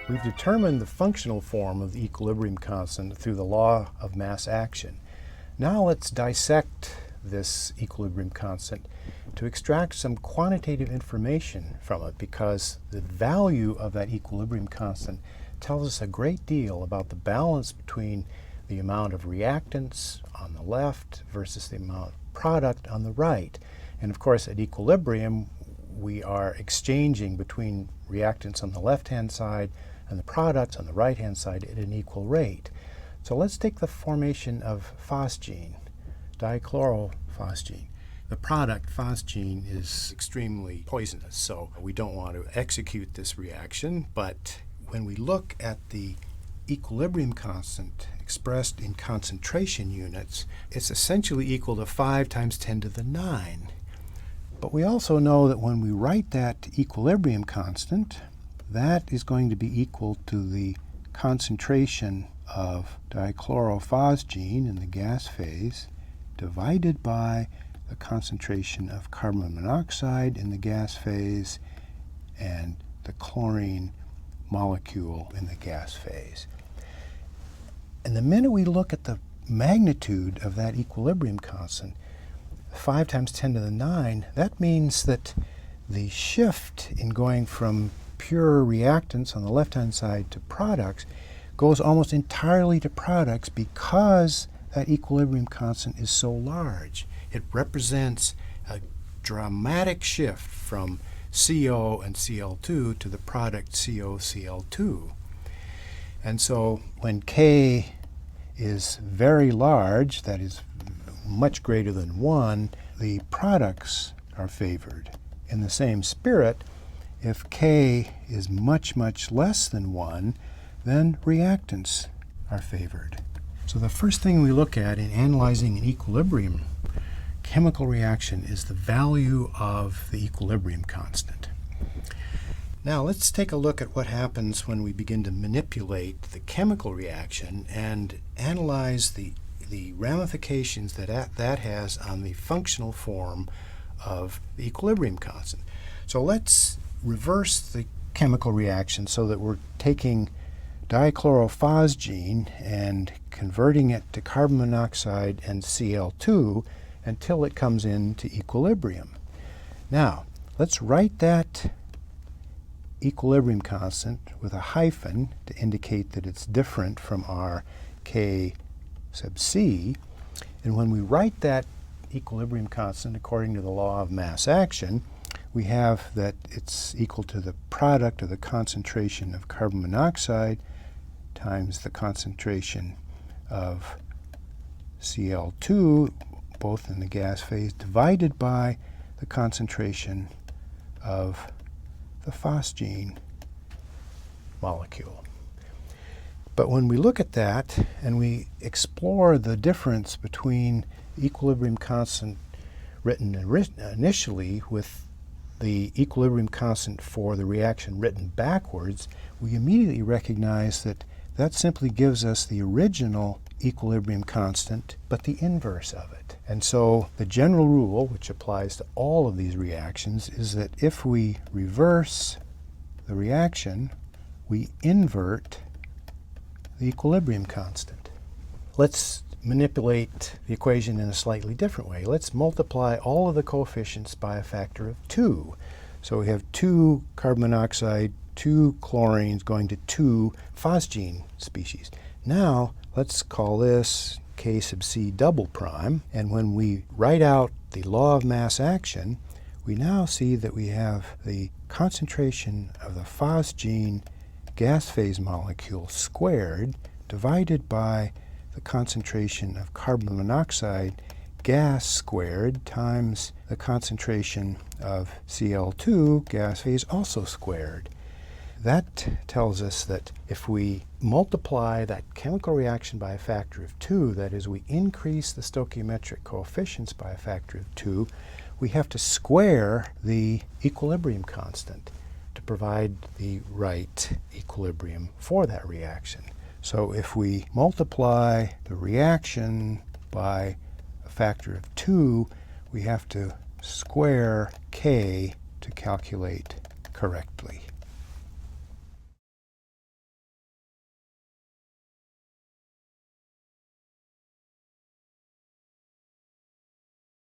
We've determined the functional form of the equilibrium constant through the law of mass action. Now let's dissect this equilibrium constant to extract some quantitative information from it, because the value of that equilibrium constant tells us a great deal about the balance between the amount of reactants on the left versus the amount of product on the right. And of course, at equilibrium, we are exchanging between reactants on the left-hand side and the products on the right-hand side at an equal rate. So let's take the formation of phosgene, dichlorophosgene. The product, phosgene, is extremely poisonous, so we don't want to execute this reaction. But when we look at the equilibrium constant expressed in concentration units, it's essentially equal to 5 times 10 to the 9. But we also know that when we write that equilibrium constant, that is going to be equal to the concentration of dichlorophosgene in the gas phase divided by the concentration of carbon monoxide in the gas phase and the chlorine molecule in the gas phase. And the minute we look at the magnitude of that equilibrium constant, 5 times 10 to the 9, that means that the shift in going from pure reactants on the left-hand side to products goes almost entirely to products because that equilibrium constant is so large. It represents a dramatic shift from CO and Cl2 to the product CoCl2. And so when K is very large, that is much greater than 1, the products are favored. In the same spirit, if K is much, much less than 1, then reactants are favored. So the first thing we look at in analyzing an equilibrium chemical reaction is the value of the equilibrium constant. Now let's take a look at what happens when we begin to manipulate the chemical reaction and analyze the ramifications that has on the functional form of the equilibrium constant. So let's reverse the chemical reaction so that we're taking dichlorophosgene and converting it to carbon monoxide and Cl2 until it comes into equilibrium. Now, let's write that equilibrium constant with a hyphen to indicate that it's different from our K sub C. And when we write that equilibrium constant according to the law of mass action, we have that it's equal to the product of the concentration of carbon monoxide times the concentration of Cl2, both in the gas phase, divided by the concentration of the phosgene molecule. But when we look at that and we explore the difference between the equilibrium constant written initially with the equilibrium constant for the reaction written backwards, we immediately recognize that that simply gives us the original equilibrium constant, but the inverse of it. And so the general rule, which applies to all of these reactions, is that if we reverse the reaction, we invert the equilibrium constant. Let's manipulate the equation in a slightly different way. Let's multiply all of the coefficients by a factor of 2. So we have 2 carbon monoxide, 2 chlorines going to 2 phosgene species. Now let's call this K sub C double prime, and when we write out the law of mass action, we now see that we have the concentration of the phosgene gas phase molecule squared divided by the concentration of carbon monoxide gas squared times the concentration of Cl2 gas phase also squared. That tells us that if we multiply that chemical reaction by a factor of 2, that is, we increase the stoichiometric coefficients by a factor of 2, we have to square the equilibrium constant to provide the right equilibrium for that reaction. So if we multiply the reaction by a factor of 2, we have to square K to calculate correctly.